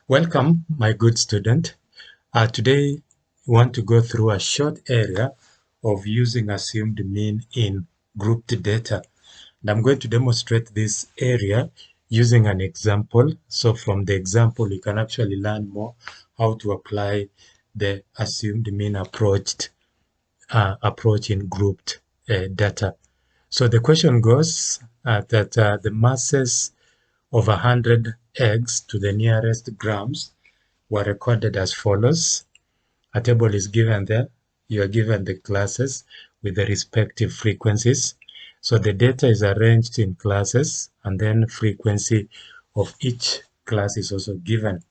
Welcome, my good student. Today, we want to go through a short area of using assumed mean in grouped data. And I'm going to demonstrate this area using an example. So from the example, you can actually learn more how to apply the assumed mean approach in grouped data. So the question goes that the masses of 100 eggs to the nearest grams were recorded as follows. A table is given there. You are given the classes with the respective frequencies. So the data is arranged in classes and then frequency of each class is also given.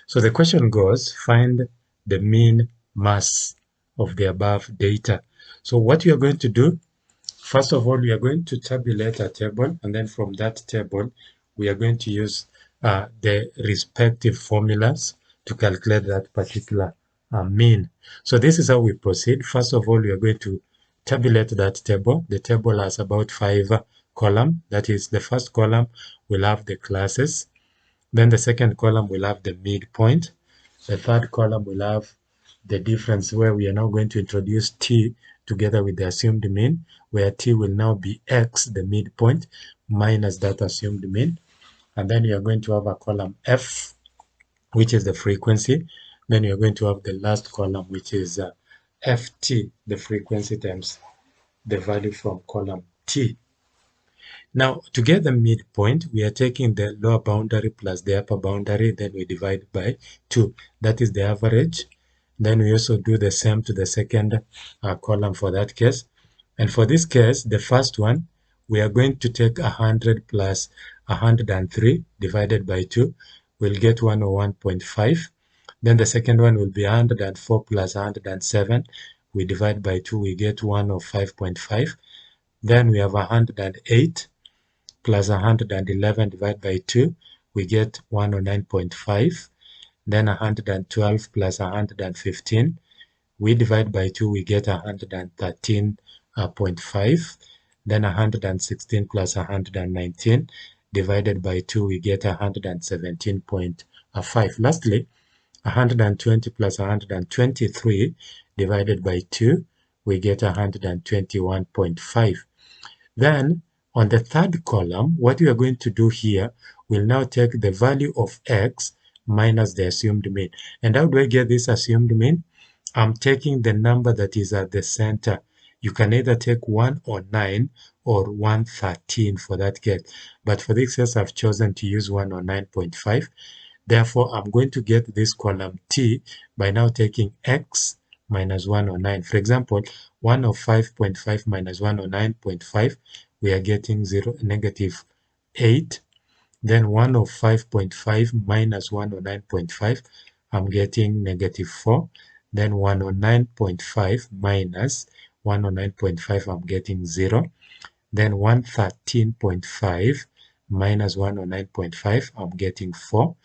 So the question goes, find the mean mass of the above data. So what you are going to do, first of all, we are going to tabulate a table, and then from that table, we are going to use the respective formulas to calculate that particular mean. So this is how we proceed. First of all, we are going to tabulate that table. The table has about 5 columns. That is, the first column will have the classes. Then the second column will have the midpoint. The third column will have the difference, where we are now going to introduce t together with the assumed mean, where t will now be x, the midpoint, minus that assumed mean. And then you are going to have a column f, which is the frequency. Then you're going to have the last column, which is ft, the frequency times the value from column t. Now, to get the midpoint, we are taking the lower boundary plus the upper boundary, then we divide by 2. That is the average. Then we also do the same to the second column for that case. And for this case, the first one, we are going to take 100 plus 103 divided by 2. We'll get 101.5. Then the second one will be 104 plus 107. We divide by 2, we get 105.5. Then we have 108 plus 111 divided by 2, we get 109.5. Then 112 plus 115, we divide by 2, we get 113.5. Then 116 plus 119 divided by 2, we get 117.5. Lastly, 120 plus 123 divided by 2, we get 121.5. Then on the third column, what we are going to do here, we'll now take the value of x minus the assumed mean. And how do I get this assumed mean? I'm taking the number that is at the center. You can either take 109 or 113 for that case. But for this case, I've chosen to use 109.5. Therefore, I'm going to get this column t by now taking x minus 109. For example, 105.5 minus 109.5, we are getting negative 8. Then 105.5 minus 109.5, I'm getting negative 4. Then 109.5 minus 109.5, I'm getting 0. Then 113.5 minus 109.5, I'm getting 4.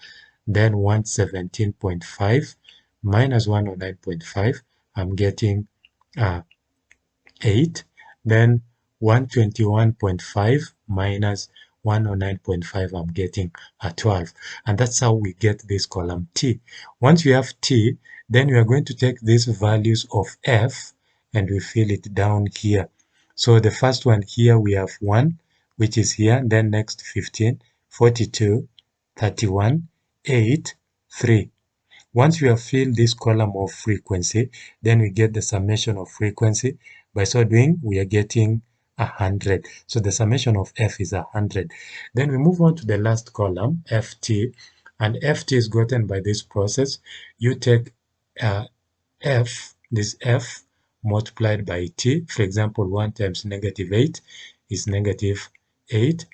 Then 117.5 minus 109.5, I'm getting 8. Then 121.5 minus 109.5, I'm getting 12. And that's how we get this column t. Once we have t, then we are going to take these values of f and we fill it down here. So the first one here, we have 1, which is here. Then next 15, 42, 31, 8, 3. Once we have filled this column of frequency, then we get the summation of frequency. By so doing, we are getting 100. So the summation of f is 100. Then we move on to the last column, ft, and ft is gotten by this process. You take this f multiplied by t. For example, 1 times negative 8 is negative 8.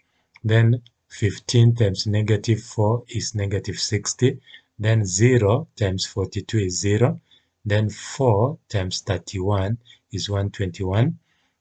Then 15 times negative 4 is negative 60. Then 0 times 42 is 0. Then 4 times 31 is 121.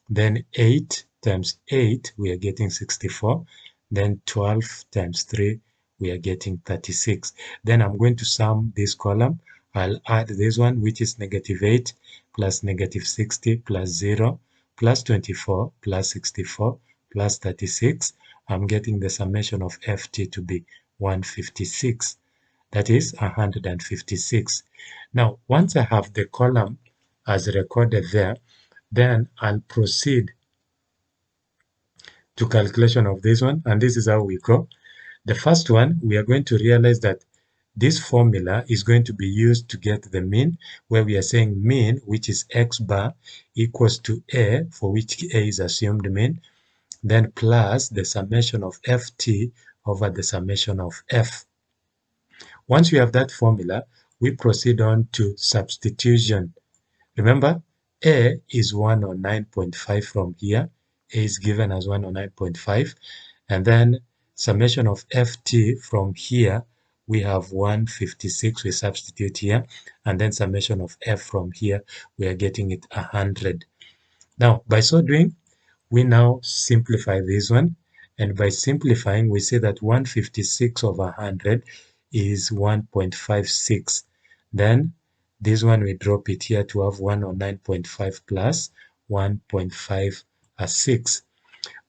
Then 8 times 8, we are getting 64. Then 12 times 3, we are getting 36. Then I'm going to sum this column. I'll add this one, which is negative 8 plus negative 60 plus 0 plus 24 plus 64 plus 36. I'm getting the summation of ft to be 156. that is 156. Now, once I have the column as recorded there, then I'll proceed to calculation of this one, and this is how we go. The first one, we are going to realize that this formula is going to be used to get the mean, where we are saying mean, which is x bar, equals to a, for which a is assumed mean, then plus the summation of ft over the summation of f. Once we have that formula, we proceed on to substitution. Remember, A is 109.5 from here. A is given as 109.5. And then summation of ft from here, we have 156. We substitute here. And then summation of f from here, we are getting it 100. Now, by so doing, we now simplify this one. And by simplifying, we say that 156 over 100 is 1.56. Then this one, we drop it here to have 109.5 plus 1.56.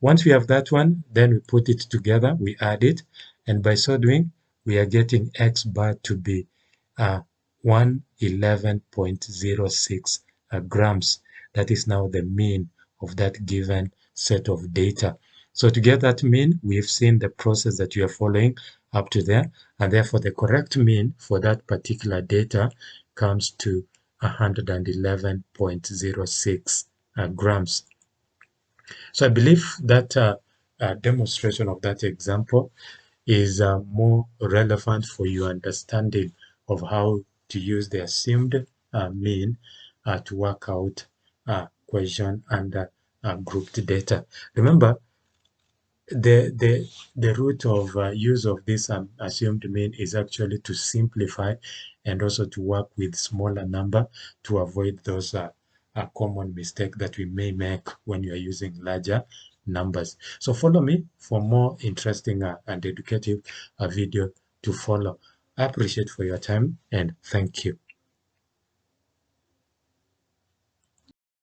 Once we have that one, then we put it together, we add it, and by so doing, we are getting x bar to be 111.06 grams. That is now the mean of that given set of data. So to get that mean, we've seen the process that you are following up to there, and therefore the correct mean for that particular data comes to 111.06 grams. So I believe that demonstration of that example is more relevant for your understanding of how to use the assumed mean to work out question and grouped data. Remember, the root of use of this assumed mean is actually to simplify and also to work with smaller number to avoid those common mistake that we may make when you are using larger numbers. So follow me for more interesting and educative video to follow. I appreciate for your time and thank you.